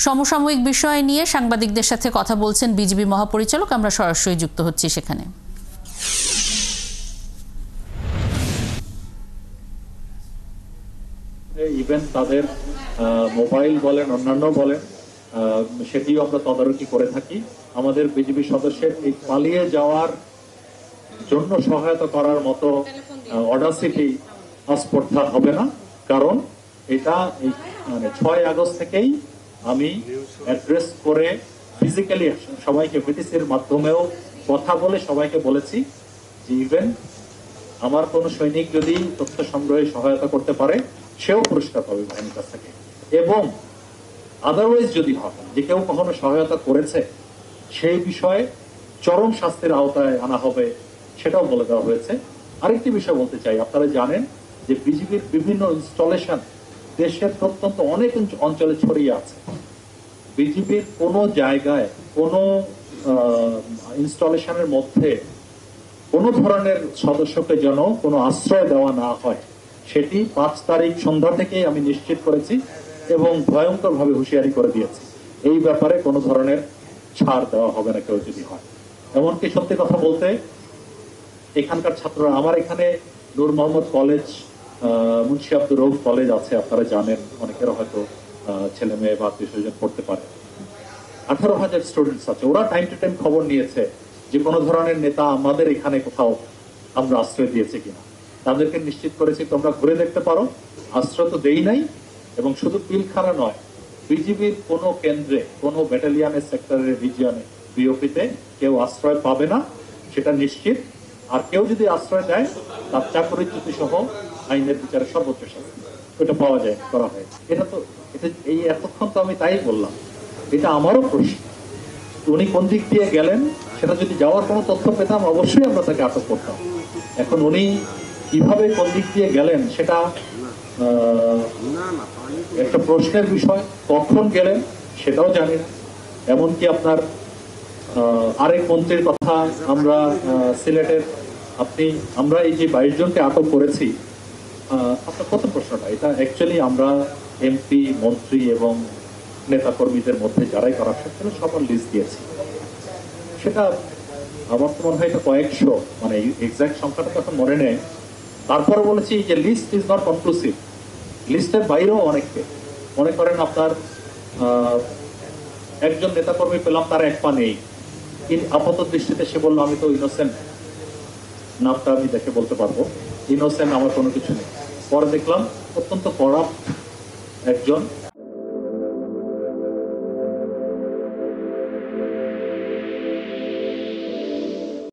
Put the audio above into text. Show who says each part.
Speaker 1: সমসাময়িক বিষয় নিয়ে সাংবাদিকদের সাথে কথা বলছেন বিজিবি মহাপরিচালক। আমরা সরাসরি যুক্ত হচ্ছি সেখানে।
Speaker 2: ইভেন তাদের মোবাইল বলেন অন্যান্য বলেন সেটিও আমরা তদারকি করে থাকি। আমাদের বিজিবি সদস্যের এই পালিয়ে যাওয়ার জন্য সহায়তা করার মতো অডাসিটি আস্পর্ধা হবে না, কারণ এটা মানে 6 আগস্ট থেকেই আমি অ্যাড্রেস করে ফিজিক্যালি সবাইকে ভিটিসির মাধ্যমেও কথা বলে সবাইকে বলেছি যে ইভেন আমার কোনো সৈনিক যদি তথ্য সংগ্রহে সহায়তা করতে পারে সেও পুরস্কার পাবে বাহিনীর কাছ থেকে, এবং আদারওয়াইজ যদি হয় যে কেউ কখনো সহায়তা করেছে সেই বিষয়ে চরম শাস্তির আওতায় আনা হবে, সেটাও বলে দেওয়া হয়েছে। আরেকটি বিষয় বলতে চাই, আপনারা জানেন যে বিজিবির বিভিন্ন ইনস্টলেশন দেশের প্রত্যন্ত অনেক অঞ্চলে ছড়িয়ে আছে। বিজিবির কোনো জায়গায় কোনো ইনস্টলেশনের মধ্যে কোনো ধরনের সদস্যকে যেন কোনো আশ্রয় দেওয়া না হয়, সেটি 5 তারিখ সন্ধ্যা থেকে আমি নিশ্চিত করেছি এবং ভয়ঙ্করভাবে হুঁশিয়ারি করে দিয়েছি। এই ব্যাপারে কোনো ধরনের ছাড় দেওয়া হবে না কেউ যদি হয়। এমনকি সত্যি কথা বলতে এখানকার ছাত্ররা, আমার এখানে নূর মোহাম্মদ কলেজ, মুন্সি আব্দুর রউফ কলেজ আছে, আপনারা জানেন, অনেকের হয়তো ছেলে মেয়ে বা আত্মীয়স্বজন পড়তে পারে। 18,000 স্টুডেন্টস আছে। ওরা টাইম টু টাইম খবর নিয়েছে যে কোনো ধরনের নেতা আমাদের এখানে কোথাও আমরা আশ্রয় দিয়েছে কিনা। তাদেরকে নিশ্চিত করেছি তোমরা ঘুরে দেখতে পারো, আশ্রয় তো দেই নাই। এবং শুধু পিলখানা নয়, বিজিবির কোনো কেন্দ্রে, কোনো ব্যাটালিয়ানের সেক্টরের রিজিয়নে, বিওপিতে কেউ আশ্রয় পাবে না, সেটা নিশ্চিত। আর কেউ যদি আশ্রয় দেয় তার চাকরিচ্যুতি সহ আইনের বিচারে সর্বোচ্চ শাস্তি ওটা পাওয়া যায়, করা হয়। এটা এই এতক্ষণ তো আমি তাই বললাম, এটা আমারও প্রশ্ন, উনি কোন দিক দিয়ে গেলেন সেটা যদি যাওয়ার কোনো তথ্য পেতাম অবশ্যই আমরা তাকে আটক করতাম। এখন উনি কিভাবে কোন দিক দিয়ে গেলেন সেটা একটা প্রশ্নের বিষয়। কখন গেলেন সেটাও জানি না। এমনকি আপনার আরেক মন্ত্রীর কথা, আমরা সিলেটের আমরা এই যে 22 জনকে আটক করেছি, আপনার প্রথম প্রশ্নটা, এটা অ্যাকচুয়ালি আমরা এমপি, মন্ত্রী এবং নেতা কর্মীদের মধ্যে যারাই করাপশন ছিল সবার লিস্ট দিয়েছি। সেটা আমার তো মনে হয় এটা কয়েকশো, মানে এক্সাক্ট সংখ্যাটা তখন মনে নেই। তারপরে বলেছি যে লিস্ট ইজ নট কনক্লুসিভ, লিস্টের বাইরেও অনেককে, মনে করেন আপনার একজন নেতাকর্মী পেলাম তার এক পা নেই, আপাত দৃষ্টিতে সে বললো আমি তো ইনোসেন্ট, নামটা আমি দেখে বলতে পারবো, ইনোসেন্ট, আমার কোনো কিছু নেই। পরে দেখলাম অত্যন্ত করাপ্ট একজন